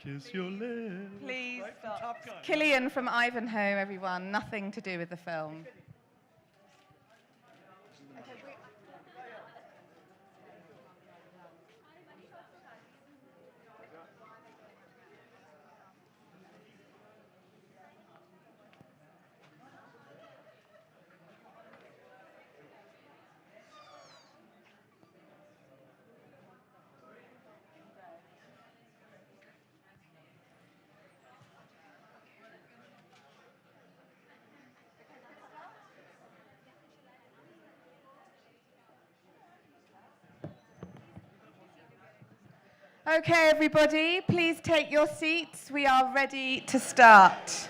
Kiss your lips. Please Right from stop. Top Gun. Killian from Ivanhoe, everyone. Nothing to do with the film. Okay, everybody, please take your seats. We are ready to start.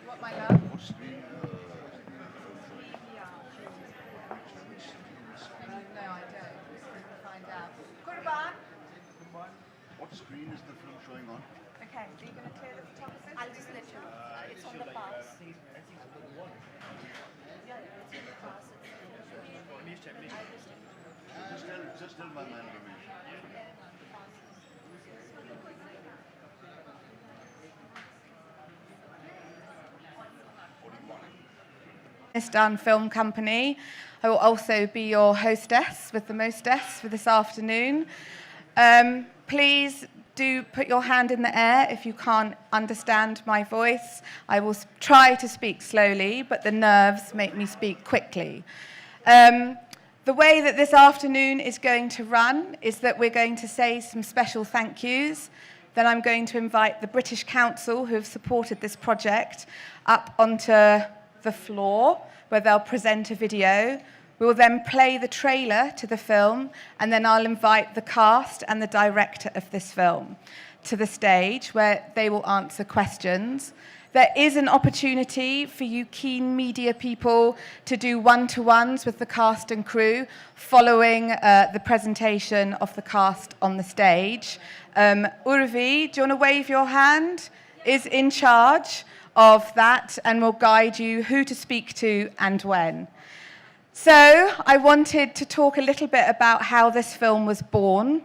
What, my love? No, I don't. We'll find out. Kurban. What screen is the film showing on? Okay, so you're going to clear the photographer? I'll just let you know. It's on the pass. Yeah, it's in the pass. Just tell my man Ramesh. Done Film Company. I will also be your hostess with the mostess for this afternoon. Please do put your hand in the air if you can't understand my voice. I will try to speak slowly, but the nerves make me speak quickly. The way that this afternoon is going to run is that we're going to say some special thank yous. Then I'm going to invite the British Council, who have supported this project, up onto the floor where they'll present a video. We will then play the trailer to the film, and then I'll invite the cast and the director of this film to the stage where they will answer questions. There is an opportunity for you keen media people to do one-to-ones with the cast and crew following the presentation of the cast on the stage. Urvi, do you want to wave your hand? Is in charge of that and will guide you who to speak to and when. So I wanted to talk a little bit about how this film was born.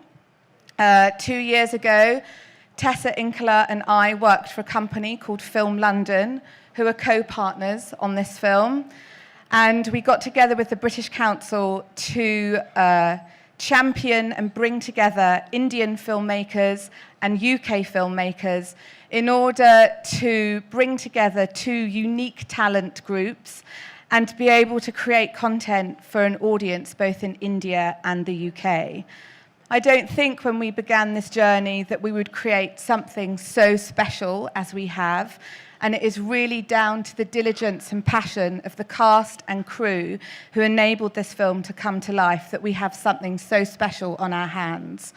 2 years ago, Tessa Inkler and I worked for a company called Film London, who are co-partners on this film. And we got together with the British Council to champion and bring together Indian filmmakers and UK filmmakers in order to bring together two unique talent groups and to be able to create content for an audience both in India and the UK. I don't think when we began this journey that we would create something so special as we have, and it is really down to the diligence and passion of the cast and crew who enabled this film to come to life that we have something so special on our hands.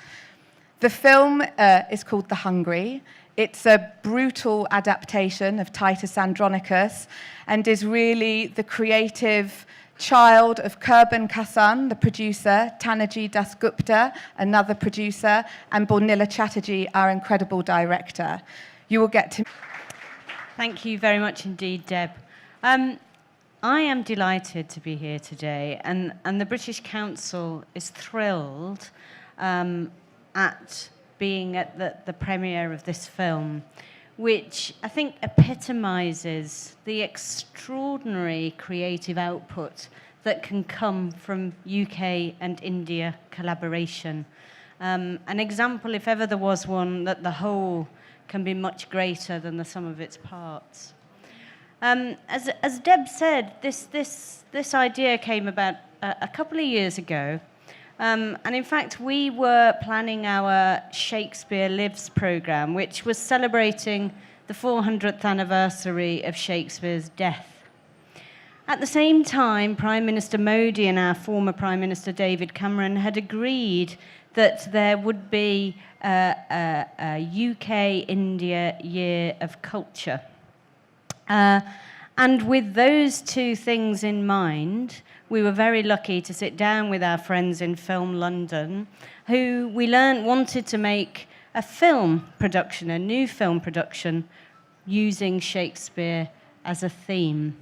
The film is called The Hungry. It's a brutal adaptation of Titus Andronicus and is really the creative child of Kurban Kassan, the producer, Tanaji Dasgupta, another producer, and Bornilla Chatterjee, our incredible director. You will get to... Thank you very much indeed, Deb. I am delighted to be here today, and the British Council is thrilled at being at the premiere of this film, which I think epitomises the extraordinary creative output that can come from UK and India collaboration. An example, if ever there was one, that the whole can be much greater than the sum of its parts. As Deb said, this idea came about a couple of years ago. And in fact, we were planning our Shakespeare Lives programme, which was celebrating the 400th anniversary of Shakespeare's death. At the same time, Prime Minister Modi and our former Prime Minister David Cameron had agreed that there would be a UK-India Year of Culture. And And with those two things in mind, we were very lucky to sit down with our friends in Film London, who we learned wanted to make a film production, a new film production, using Shakespeare as a theme.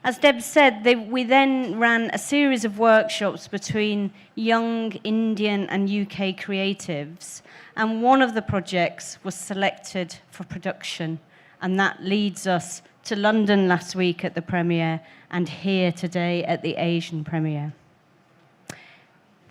As Deb said, we then ran a series of workshops between young Indian and UK creatives, and one of the projects was selected for production, and that leads us to London last week at the premiere and here today at the Asian premiere.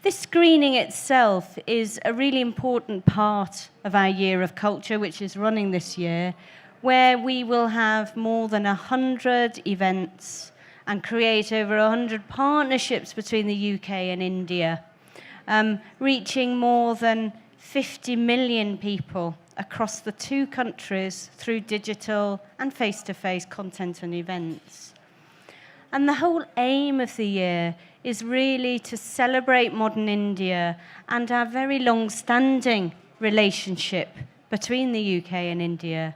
This screening itself is a really important part of our Year of Culture, which is running this year, where we will have more than 100 events and create over 100 partnerships between the UK and India, reaching more than 50 million people across the two countries through digital and face-to-face content and events. And the whole aim of the year is really to celebrate modern India and our very long-standing relationship between the UK and India,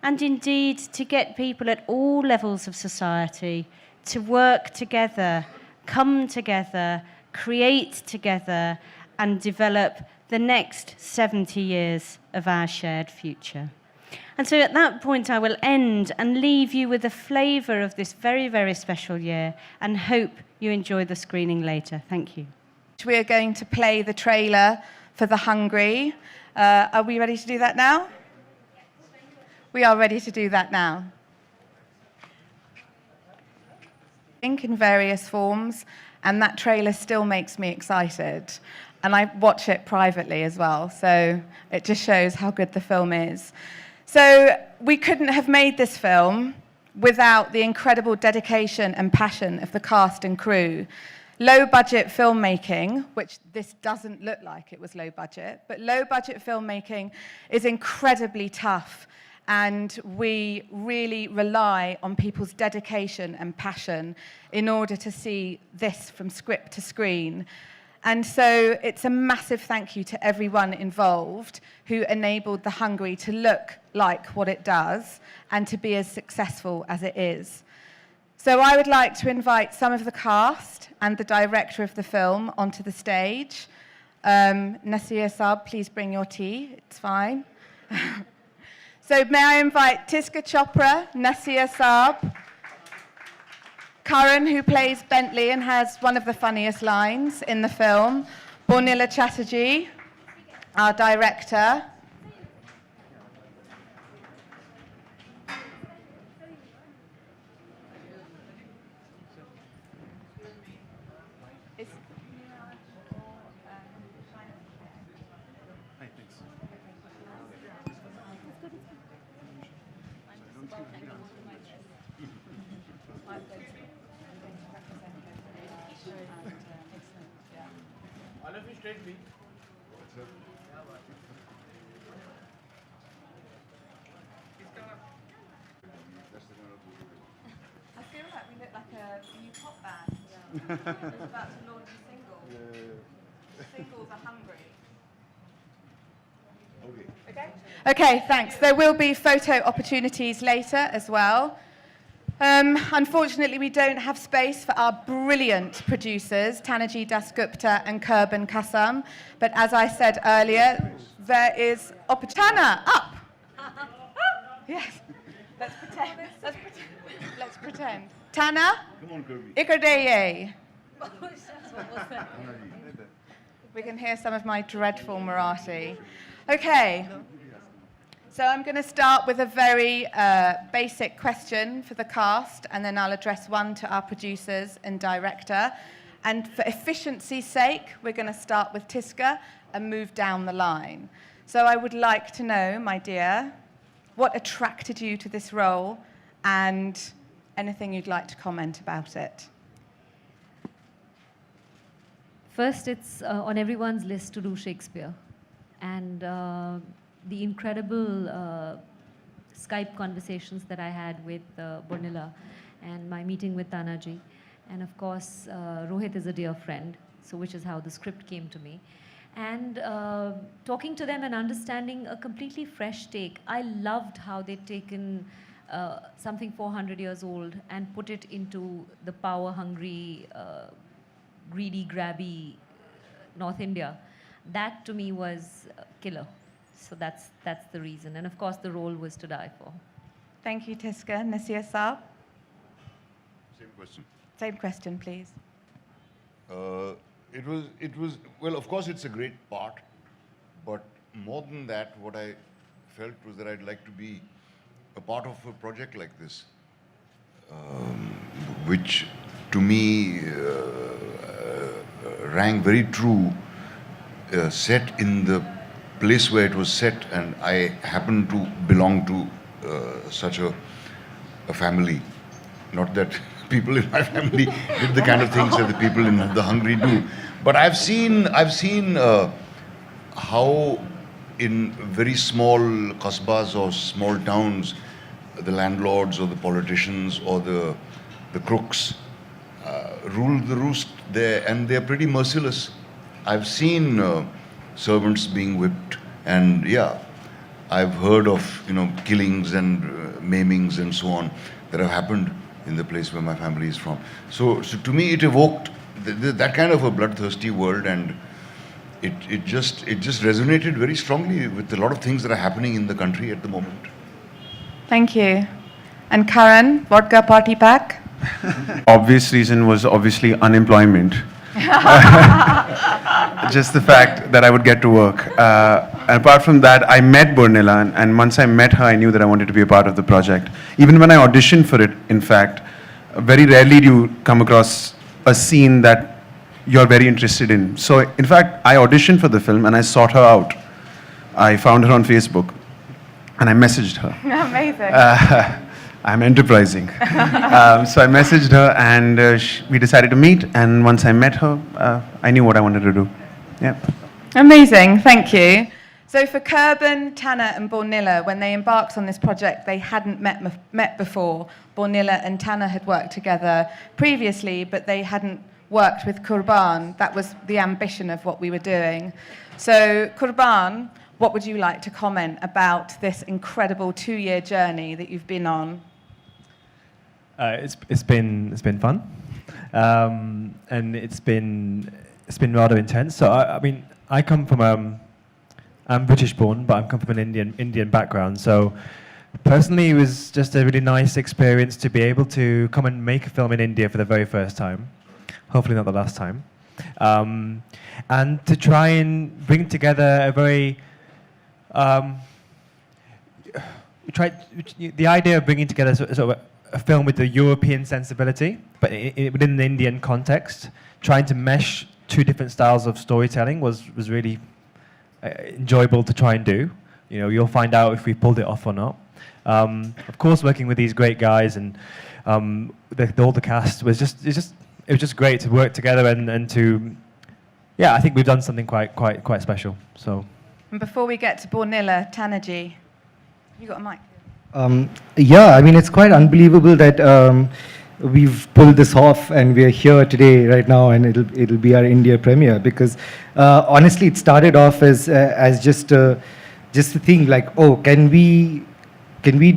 and indeed to get people at all levels of society to work together, come together, create together, and develop the next 70 years of our shared future. And so at that point, I will end and leave you with a flavour of this very, very special year, and hope you enjoy the screening later. Thank you. We are going to play the trailer for The Hungry. Are we ready to do that now? We are ready to do that now. In various forms, and that trailer still makes me excited. And I watch it privately as well, so it just shows how good the film is. So we couldn't have made this film without the incredible dedication and passion of the cast and crew. Low-budget filmmaking, which this doesn't look like it was low budget, but low-budget filmmaking is incredibly tough, and we really rely on people's dedication and passion in order to see this from script to screen. And so it's a massive thank you to everyone involved who enabled The Hungry to look like what it does and to be as successful as it is. So I would like to invite some of the cast and the director of the film onto the stage. Nasir Saab, please bring your tea. It's fine. So may I invite Tiska Chopra, Nasir Saab, Karan, who plays Bentley and has one of the funniest lines in the film, Bornila Chatterjee, our director, I feel like we look like a new pop band that's about to launch a single. Singles are hungry. Okay? Okay, thanks. There will be photo opportunities later as well. Unfortunately, we don't have space for our brilliant producers, Tanaji Dasgupta and Kurban Kasam. But as I said earlier, there is Tana, up! Yes. Let's pretend. Let's pretend. Tana? Come on, Kirby. Ikardeye. We can hear some of my dreadful Marathi. Okay. So I'm going to start with a very basic question for the cast, and then I'll address one to our producers and director. And for efficiency's sake, we're going to start with Tiska and move down the line. So I would like to know, my dear, what attracted you to this role, and anything you'd like to comment about it. First, it's on everyone's list to do Shakespeare. And the incredible Skype conversations that I had with Bornila, and my meeting with Tanaji. And of course, Rohit is a dear friend, so which is how the script came to me. And talking to them and understanding a completely fresh take. I loved how they'd taken something 400 years old and put it into the power-hungry, greedy, grabby North India, that to me was killer. So that's the reason. And of course, the role was to die for. Thank you, Tiska. Nasir Saab? Same question. Same question, please. It was, well, of course, it's a great part, but more than that, what I felt was that I'd like to be a part of a project like this, which to me rang very true, set in the place where it was set, and I happen to belong to such a family. Not that people in my family did the kind of things that the people in The Hungry do, but I've seen how in very small qasbas or small towns, the landlords or the politicians or the crooks rule the roost there, and they're pretty merciless. I've seen servants being whipped, and yeah, I've heard of killings and maimings and so on that have happened in the place where my family is from. So to me, it evoked that kind of a bloodthirsty world, and it just resonated very strongly with a lot of things that are happening in the country at the moment. Thank you. And Karan, vodka party pack? Obvious reason was obviously unemployment. Just the fact that I would get to work. And apart from that, I met Burnilla, and once I met her, I knew that I wanted to be a part of the project. Even when I auditioned for it, in fact, very rarely do you come across a scene that you're very interested in. So, in fact, I auditioned for the film and I sought her out. I found her on Facebook and I messaged her. Amazing. I'm enterprising. So I messaged her and we decided to meet, and once I met her, I knew what I wanted to do. Yeah. Amazing, thank you. So for Kurban, Tanner and Burnilla, when they embarked on this project, they hadn't met before. Burnilla and Tanner had worked together previously, but they hadn't worked with Kurban. That was the ambition of what we were doing. So Kurban, what would you like to comment about this incredible 2-year journey that you've been on? It's been fun, and it's been rather intense. So I mean, I come from I'm British born, but I come from an Indian background. So personally, it was just a really nice experience to be able to come and make a film in India for the very first time. Hopefully not the last time, and to try and bring together a very the idea of bringing together sort of a film with a European sensibility, but within the Indian context, trying to mesh two different styles of storytelling was really enjoyable to try and do. You'll find out if we pulled it off or not. Of course, working with these great guys and all the cast was it was just great to work together and to, yeah, I think we've done something quite special. So. And before we get to Burnilla, Tanaji, you got a mic? Yeah, I mean, it's quite unbelievable that we've pulled this off and we're here today, right now, and it'll be our India premiere, because honestly, it started off as just a thing like, oh, should we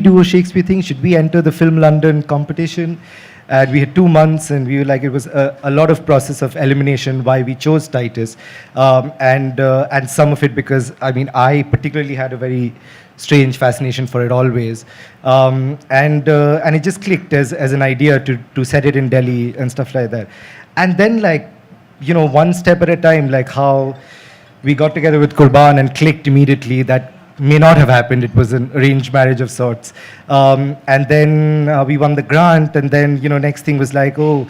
do a Shakespeare thing? Should we enter the Film London competition? And we had 2 months, and we were like, it was a lot of process of elimination why we chose Titus, and some of it because, I mean, I particularly had a very strange fascination for it always, and it just clicked as an idea to set it in Delhi and stuff like that. And then, like, one step at a time, like how we got together with Kurban and clicked immediately. That may not have happened. It was an arranged marriage of sorts. And then we won the grant, and then, next thing was like, oh,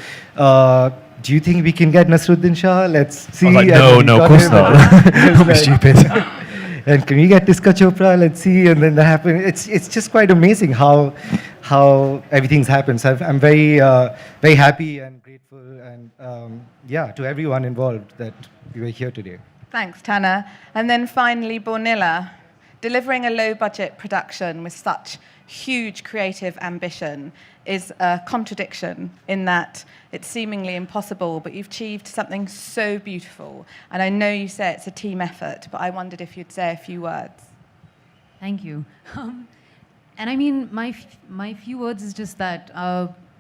do you think we can get Nasruddin Shah? Let's see. I was like, no, of course not. Don't be stupid. And can we get Tiska Chopra? Let's see. And then that happened. It's just quite amazing how everything's happened. So I'm very happy and grateful, and to everyone involved that we were here today. Thanks, Tanner. And then finally, Burnilla. Delivering a low-budget production with such huge creative ambition is a contradiction in that it's seemingly impossible, but you've achieved something so beautiful. And I know you say it's a team effort, but I wondered if you'd say a few words. Thank you. And I mean, my few words is just that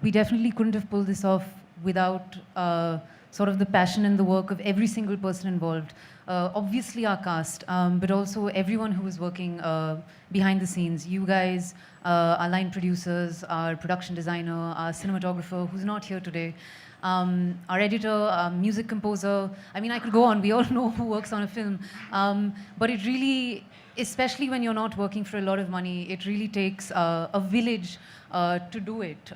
we definitely couldn't have pulled this off without sort of the passion and the work of every single person involved. Obviously our cast, but also everyone who was working behind the scenes. You guys, our line producers, our production designer, our cinematographer, who's not here today, our editor, our music composer. I mean, I could go on. We all know who works on a film. But it really, especially when you're not working for a lot of money, it really takes a village to do it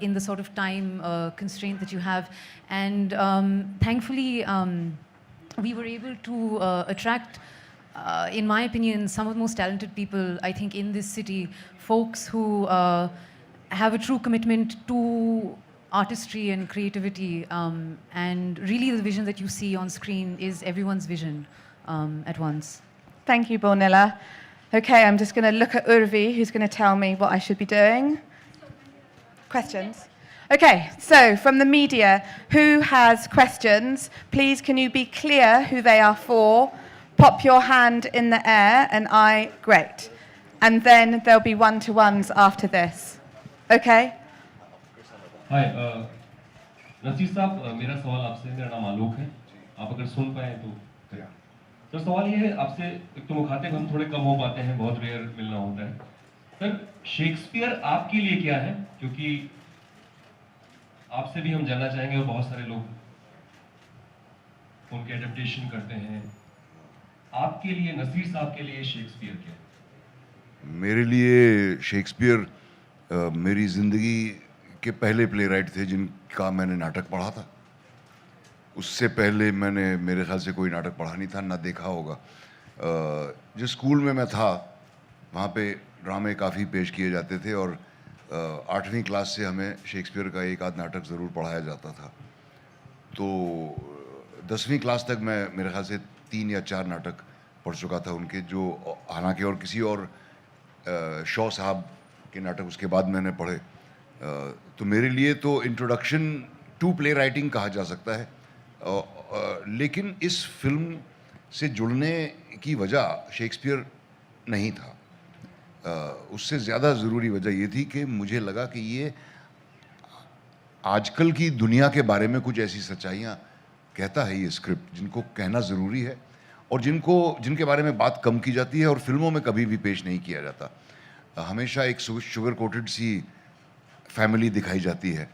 in the sort of time constraint that you have. And thankfully, we were able to attract, in my opinion, some of the most talented people, I think, in this city. Folks who have a true commitment to artistry and creativity. And really the vision that you see on screen is everyone's vision at once. Thank you, Bornilla. Okay, I'm just going to look at Urvi, who's going to tell me what I should be doing. Questions? Okay, so from the media, who has questions? Please, can you be clear who they are for? Pop your hand in the air, and great. And then there'll be one-to-ones after this. Okay? हाय नसीर साहब मेरा सवाल आपसे मेरा नाम आलोक है आप अगर सुन पाए तो सर सवाल ये है आपसे एक तो मुखातिब हम थोड़े कम हो पाते हैं बहुत रेयर मिलना होता है सर शेक्सपियर आपके लिए क्या है क्योंकि आपसे भी हम जानना चाहेंगे और बहुत सारे लोग उनके एडेप्टेशन करते हैं आपके लिए नसीर साहब के लिए शेक्सपियर क्या है मेरे लिए शेक्सपियर मेरी ज़िंदगी के पहले प्लेराइट थे जिनका मैंने नाटक पढ़ा था उससे पहले मैंने मेरे ख्याल से कोई नाटक पढ़ा नहीं था ना देखा होगा जिस स्कूल में मैं था वहाँ पे ड्रामे काफ़ी पेश किए जाते थे और 8वीं क्लास से हमें शेक्सपियर का एक आध नाटक ज़रूर पढ़ाया जाता था तो 10वीं क्लास तक मैं मेरे ख्याल से 3 या 4 नाटक पढ़ चुका था उनके जो हालांकि और किसी और शॉ साहब के नाटक उसके बाद मैंने पढ़े तो मेरे लिए तो इंट्रोडक्शन टू प्ले राइटिंग कहा जा सकता है लेकिन इस फिल्म से जुड़ने की वजह शेक्सपियर नहीं था उससे ज़्यादा ज़रूरी वजह ये थी कि मुझे लगा कि ये आजकल की दुनिया के बारे में कुछ ऐसी सच्चाइयाँ कहता है ये स्क्रिप्ट जिनको कहना ज़रूरी है और जिनके बारे में बात कम की जाती है और फिल्मों में कभी भी पेश नहीं किया जाता हमेशा एक शुगर कोटेड सी फैमिली दिखाई जाती है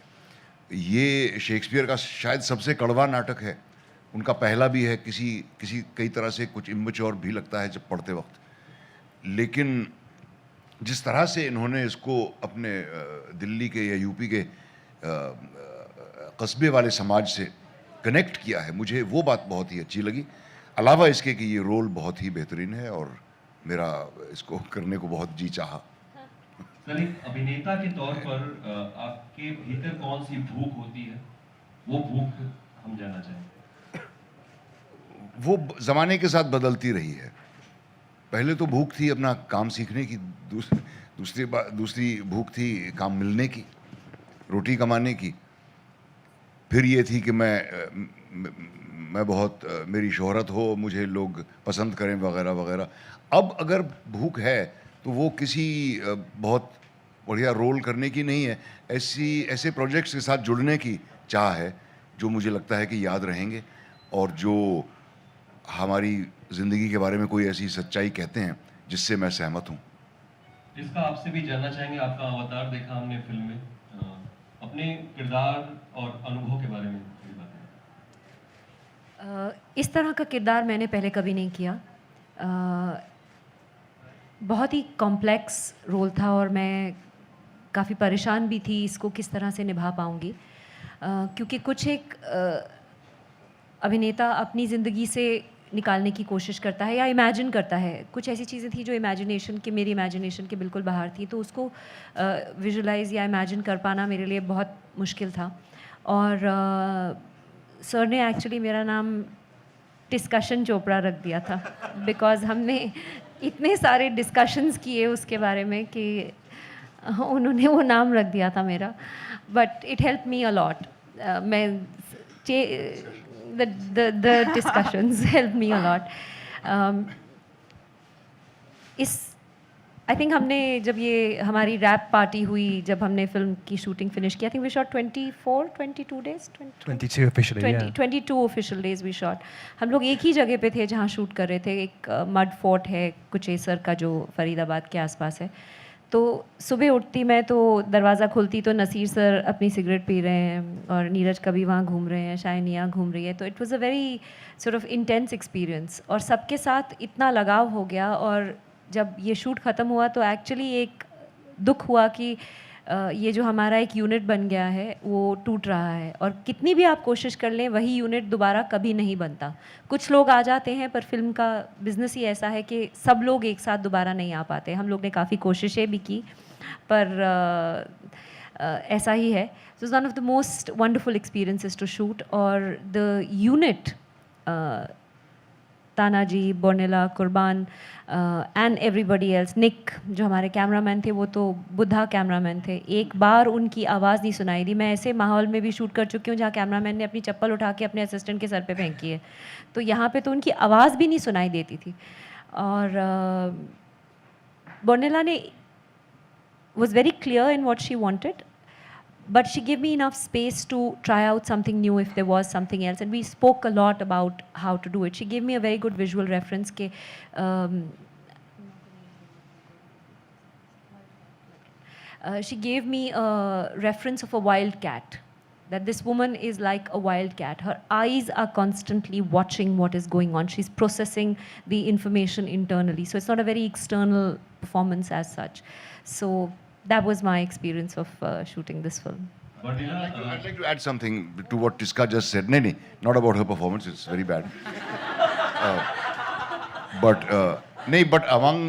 ये शेक्सपियर का शायद सबसे कड़वा नाटक है उनका पहला भी है किसी कई तरह से कुछ इमेच्योर भी लगता है जब पढ़ते वक्त लेकिन जिस तरह से इन्होंने इसको अपने दिल्ली के या यूपी के कस्बे वाले समाज से कनेक्ट किया है मुझे वो बात बहुत ही अच्छी लगी अलावा इसके कि ये रोल बहुत ही बेहतरीन है और मेरा इसको करने को बहुत जी चाहा सर एक अभिनेता के तौर पर आपके भीतर कौन सी भूख होती है वो भूख हम जानना चाहेंगे वो ज़माने के साथ बदलती रही है पहले तो भूख थी अपना काम सीखने की दूसरी भूख थी काम मिलने की रोटी कमाने की फिर ये थी कि मैं बहुत मेरी शोहरत हो मुझे लोग पसंद करें वगैरह वगैरह अब अगर भूख है तो वो किसी बहुत बढ़िया रोल करने की नहीं है ऐसे प्रोजेक्ट्स के साथ जुड़ने की चाह है जो मुझे लगता है कि याद रहेंगे और जो हमारी ज़िंदगी के बारे में कोई ऐसी सच्चाई कहते हैं जिससे मैं सहमत हूँ इसका आपसे भी जानना चाहेंगे आपका अवतार देखा हमने फिल्म में अपने किरदार और अनुभव के बारे में इस तरह का किरदार मैंने पहले कभी नहीं किया बहुत ही कॉम्प्लेक्स रोल था और मैं काफ़ी परेशान भी थी इसको किस तरह से निभा पाऊँगी क्योंकि कुछ एक अभिनेता अपनी ज़िंदगी से निकालने की कोशिश करता है या इमेजिन करता है कुछ ऐसी चीज़ें थी जो मेरी इमेजिनेशन के बिल्कुल बाहर थी तो उसको विजुलाइज या इमेजिन कर पाना मेरे लिए बहुत मुश्किल था और सर ने एक्चुअली मेरा नाम डिस्कशन चोपड़ा रख दिया था बिकॉज हमने इतने सारे डिस्कशंस किए उसके बारे में कि उन्होंने वो नाम रख दिया था मेरा but it help me a lot मैं the discussions helped me a lot इस आई थिंक हमने जब ये हमारी रैप पार्टी हुई, जब हमने फिल्म की शूटिंग फिनिश की, I think we shot 22 days 22 officially, 20 yeah. 22 official days we shot. हम लोग एक ही जगह पे थे जहाँ शूट कर रहे थे. एक मड फोर्ट है कुचेसर का जो फरीदाबाद के आसपास है. तो सुबह उठती मैं तो दरवाज़ा खुलती तो नसीर सर अपनी सिगरेट पी रहे हैं और नीरज कभी वहाँ घूम रहे हैं, शायनिया घूम रही है. तो it was a very sort of intense experience और सबके साथ इतना लगाव हो गया. और जब ये शूट ख़त्म हुआ तो एक्चुअली एक दुख हुआ कि ये जो हमारा एक यूनिट बन गया है वो टूट रहा है और कितनी भी आप कोशिश कर लें वही यूनिट दोबारा कभी नहीं बनता. कुछ लोग आ जाते हैं पर फिल्म का बिज़नेस ही ऐसा है कि सब लोग एक साथ दोबारा नहीं आ पाते. हम लोग ने काफ़ी कोशिशें भी की पर ऐसा ही है. So it's one of the most wonderful experiences to shoot. और द यूनिट तानाजी, बोर्निला, कुर्बान एंड एवरीबडी एल्स, निक जो हमारे कैमरामैन थे वो तो बुद्धा कैमरामैन थे. एक बार उनकी आवाज़ नहीं सुनाई दी. मैं ऐसे माहौल में भी शूट कर चुकी हूँ जहाँ कैमरामैन ने अपनी चप्पल उठा के अपने असिस्टेंट के सर पे फेंकी है. तो यहाँ पे तो उनकी आवाज़ भी नहीं सुनाई देती थी. और बोर्निला ने was very clear in what she wanted, but she gave me enough space to try out something new if there was something else, and we spoke a lot about how to do it. She gave me a very good visual reference ke she gave me a reference of a wild cat, that this woman is like a wild cat. Her eyes are constantly watching what is going on. She's processing the information internally, so it's not a very external performance as such. So that was my experience of shooting this film. I'd like to add something to what Tiska just said. No, not about her performance. It's very bad. But among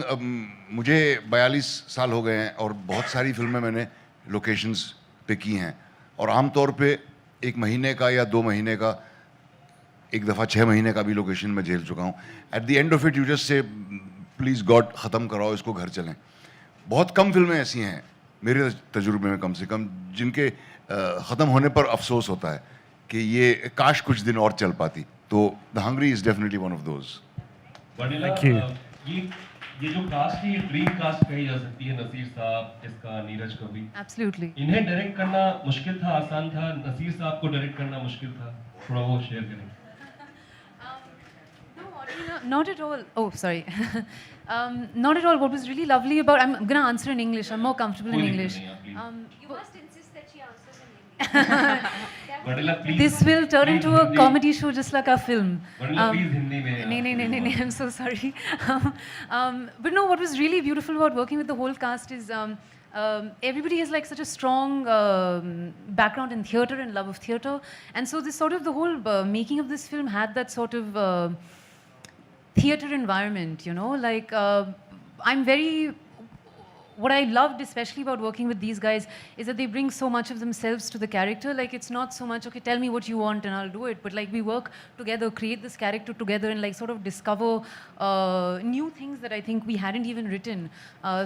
मुझे 42 साल हो गए हैं और बहुत सारी फिल्में मैंने लोकेशंस पे की हैं और आमतौर पे एक महीने का या 2 महीने का, एक दफ़ा 6 महीने का भी लोकेशन में झेल चुका हूँ. At the end of it you just say please God ख़त्म कराओ इसको, घर चलें. बहुत कम फिल्में ऐसी हैं मेरे तजुर्बे में कम से कम जिनके ख़त्म होने पर अफसोस होता है कि ये काश कुछ दिन और चल पाती. तो the hungry is definitely one of those. Thank you. ये जो कास्ट है ये ड्रीम कास्ट कही जा सकती है. नसीर साहब, इसका, नीरज का भी. Absolutely. इन्हें डायरेक्ट करना मुश्किल था, आसान था? नसीर साहब को डायरेक्ट करना मुश्किल था? थोड़ा वो शेयर करें. Not at all. Oh, sorry. Not at all. What was really lovely about... I'm going to answer in English. I'm more comfortable in English. You must insist that she answers in English. Vanilla, please. This will turn Please into a Hindi. comedy show just like our film. Vanilla, please Hindi में. No, I'm so sorry. But no, what was really beautiful about working with the whole cast is everybody has like such a strong background in theatre and love of theatre. And so this sort of the whole making of this film had that sort of theatre environment, you know, like I'm very... What I loved especially about working with these guys is that they bring so much of themselves to the character. Like it's not so much, okay, tell me what you want and I'll do it. But like we work together, create this character together and like sort of discover new things that I think we hadn't even written.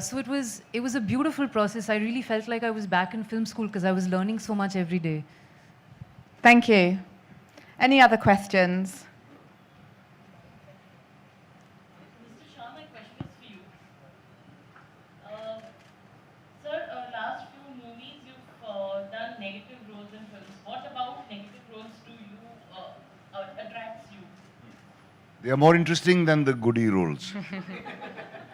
So it was a beautiful process. I really felt like I was back in film school because I was learning so much every day. Thank you. Any other questions? Negative roles in films. What about negative roles do you attracts you? They are more interesting than the goody roles.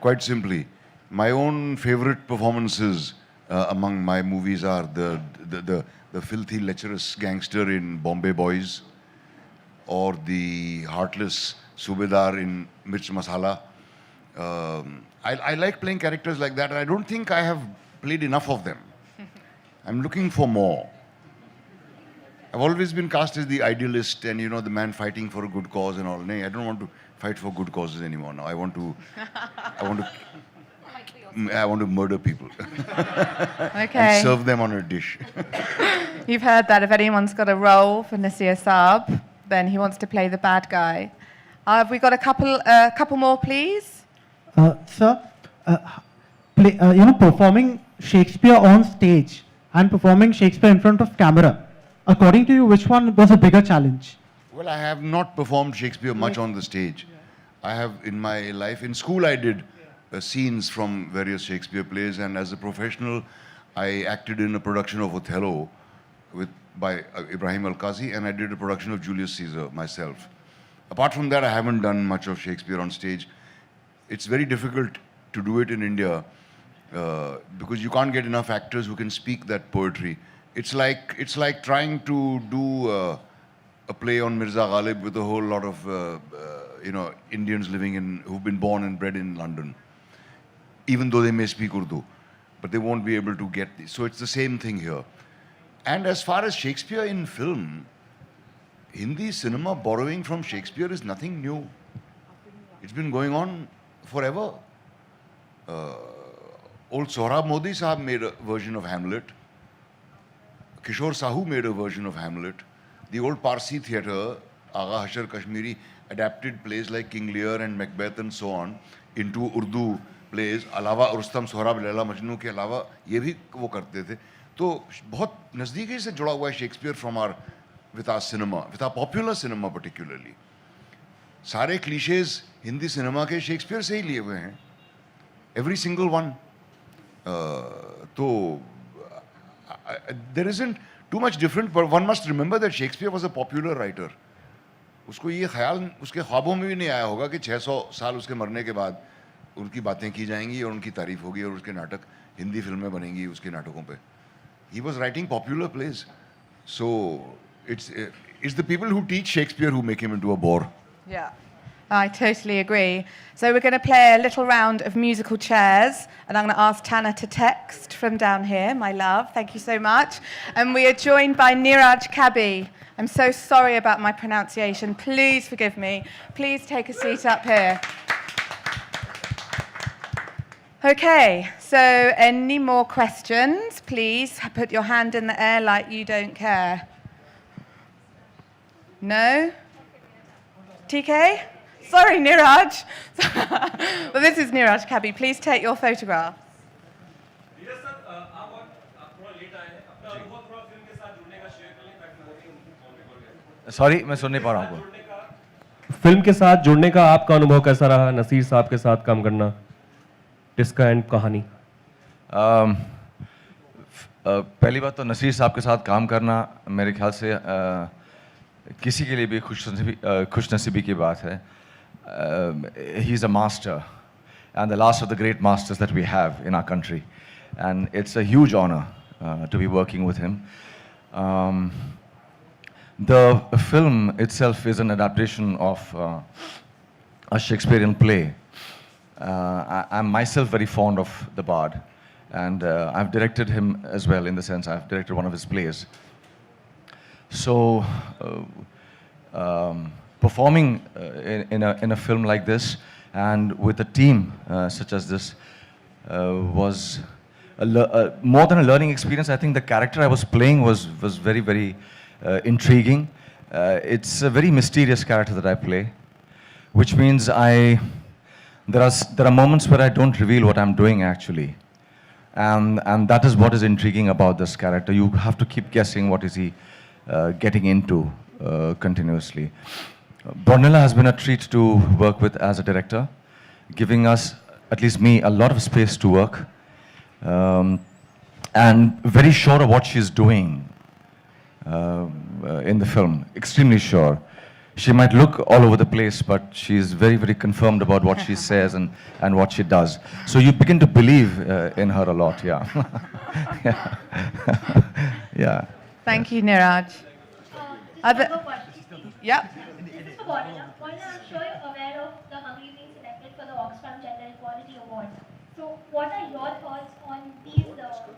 Quite simply, my own favorite performances among my movies are the filthy, lecherous gangster in Bombay Boys, or the heartless Subedar in Mirch Masala. I like playing characters like that, and I don't think I have played enough of them. I'm looking for more. I've always been cast as the idealist and, you know, the man fighting for a good cause and all. No, I don't want to fight for good causes anymore now. I want to murder people. Okay. And serve them on a dish. You've heard that if anyone's got a role for Nasir Saab, then he wants to play the bad guy. Have we got a couple more, please? Sir, performing Shakespeare on stage and performing Shakespeare in front of camera, according to you, which one was a bigger challenge? Well, I have not performed Shakespeare much on the stage. I have in my life. In school I did scenes from various Shakespeare plays, and as a professional, I acted in a production of Othello by Ibrahim Al-Qazi, and I did a production of Julius Caesar myself. Apart from that, I haven't done much of Shakespeare on stage. It's very difficult to do it in India because you can't get enough actors who can speak that poetry. It's like trying to do a play on Mirza Ghalib with a whole lot of Indians who've been born and bred in London, even though they may speak Urdu, but they won't be able to get this. So it's the same thing here. And as far as Shakespeare in film, Hindi cinema borrowing from Shakespeare is nothing new. It's been going on forever. Old Sohrab Modi Sahab made a version of Hamlet. Kishore Sahu made a version of Hamlet. The old Parsi theatre, Agha Hashar Kashmiri, adapted plays like King Lear and Macbeth and so on into Urdu plays. Alawa Rustam, Sohrab, Laila Majnu के अलावा ये भी वो करते थे. तो बहुत नज़दीकी से जुड़ा हुआ है Shakespeare from with our cinema, with our popular cinema particularly. सारे cliches हिंदी सिनेमा के Shakespeare से ही लिए हुए हैं. Every single one. तो there isn't too much different, but one must remember that Shakespeare was a popular writer. उसको ये ख्याल उसके ख्वाबों में भी नहीं आया होगा कि 600 साल उसके मरने के बाद उनकी बातें की जाएंगी और उनकी तारीफ होगी और उसके नाटक हिंदी फिल्में बनेंगी उसके नाटकों पे. He was writing popular plays. So it's the people who teach Shakespeare who make him into a bore. Yeah, I totally agree. So we're going to play a little round of musical chairs, and I'm going to ask Tana to text from down here, my love. Thank you so much. And we are joined by Niraj Kabi. I'm so sorry about my pronunciation. Please forgive me. Please take a seat up here. Okay, so any more questions? Please put your hand in the air like you don't care. No? TK? Sorry, Niraj. Well, this is Niraj Kabi. Please take your photograph. Sorry, मैं सुन नहीं पा रहा हूँ आपको. Film के साथ जुड़ने का आपका अनुभव कैसा रहा? नसीर साहब के साथ काम करना, टिस्का एंड कहानी. पहली बात तो नसीर साहब के साथ काम करना मेरे ख्याल से किसी के लिए भी खुशनसीबी की बात है. He is a master and the last of the great masters that we have in our country, and it's a huge honor to be working with him. The film itself is an adaptation of a Shakespearean play. I'm myself very fond of the Bard, and I've directed him as well, in the sense I've directed one of his plays. So performing in a film like this and with a team such as this was more than a learning experience. I think the character I was playing was very, very intriguing. It's a very mysterious character that I play, which means there are moments where I don't reveal what I'm doing actually, and that is what is intriguing about this character. You have to keep guessing what is he getting into continuously. Bornilla has been a treat to work with as a director, giving us, at least me, a lot of space to work, and very sure of what she's doing in the film, extremely sure. She might look all over the place, but she's very, very confirmed about what she says and what she does. So you begin to believe in her a lot, yeah. Yeah. Yeah. Thank you, Niraj. Yeah. Bornilla, I'm sure you're aware of the Hungary being selected for the Oxfam Gender Equality Award. So what are your thoughts on these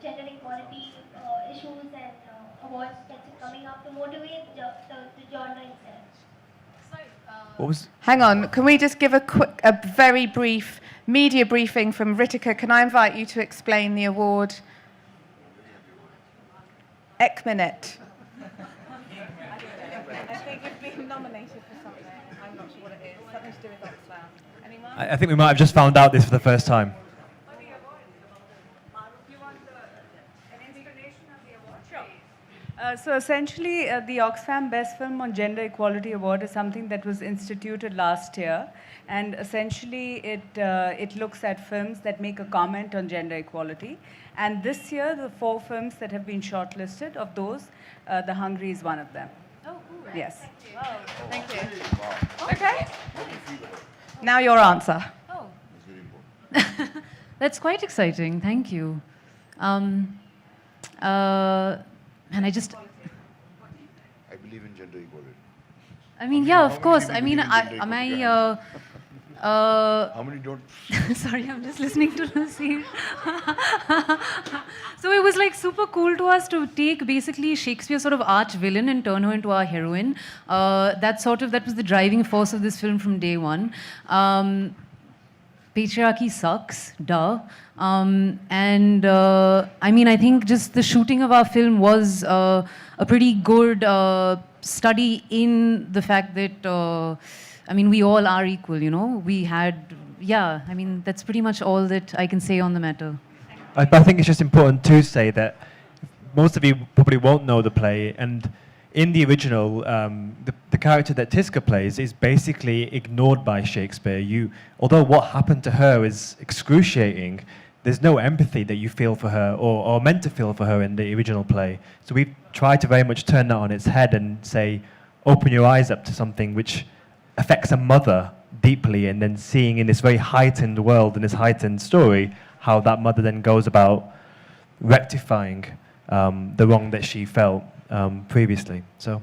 gender equality issues and awards that's coming up to motivate the genre itself? Hang on, can we just give a very brief media briefing from Ritika? Can I invite you to explain the award? Ekminit. I think you've been nominated for something. I'm not sure what it is. Something to do with Oxfam. Anyone? I think we might have just found out this for the first time. So essentially, the Oxfam Best Film on Gender Equality Award is something that was instituted last year, and essentially it looks at films that make a comment on gender equality. And this year, the 4 films that have been shortlisted, of those, The Hungry is one of them. Oh, cool. Yes. Wow. Thank you. Okay. Now your answer. Oh. That's quite exciting. Thank you. And I just, I believe in gender equality. I mean, yeah, of course. I mean, am I, How many don't? sorry, I'm just listening to the scene. So it was like super cool to us to take basically Shakespeare's sort of arch villain and turn her into our heroine. That was the driving force of this film from day one. Patriarchy sucks, duh. I mean, I think just the shooting of our film was a pretty good study in the fact that, I mean, we all are equal, you know? We had, yeah, I mean, that's pretty much all that I can say on the matter. I think it's just important to say that most of you probably won't know the play, and in the original, the character that Tiska plays is basically ignored by Shakespeare. Although what happened to her is excruciating, there's no empathy that you feel for her or meant to feel for her in the original play. So we've tried to very much turn that on its head and say, open your eyes up to something which affects a mother deeply, and then seeing in this very heightened world, in this heightened story, how that mother then goes about rectifying the wrong that she felt previously. So,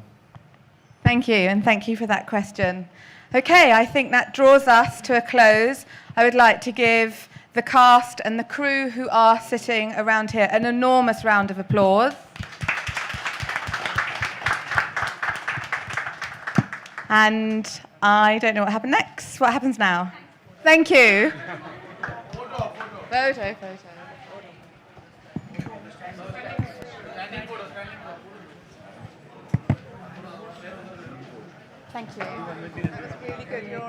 Thank you, and thank you for that question. Okay, I think that draws us to a close. I would like to give the cast and the crew who are sitting around here an enormous round of applause. And I don't know what happened next. What happens now? Thank you. Photo. Thank you. That was really good. You're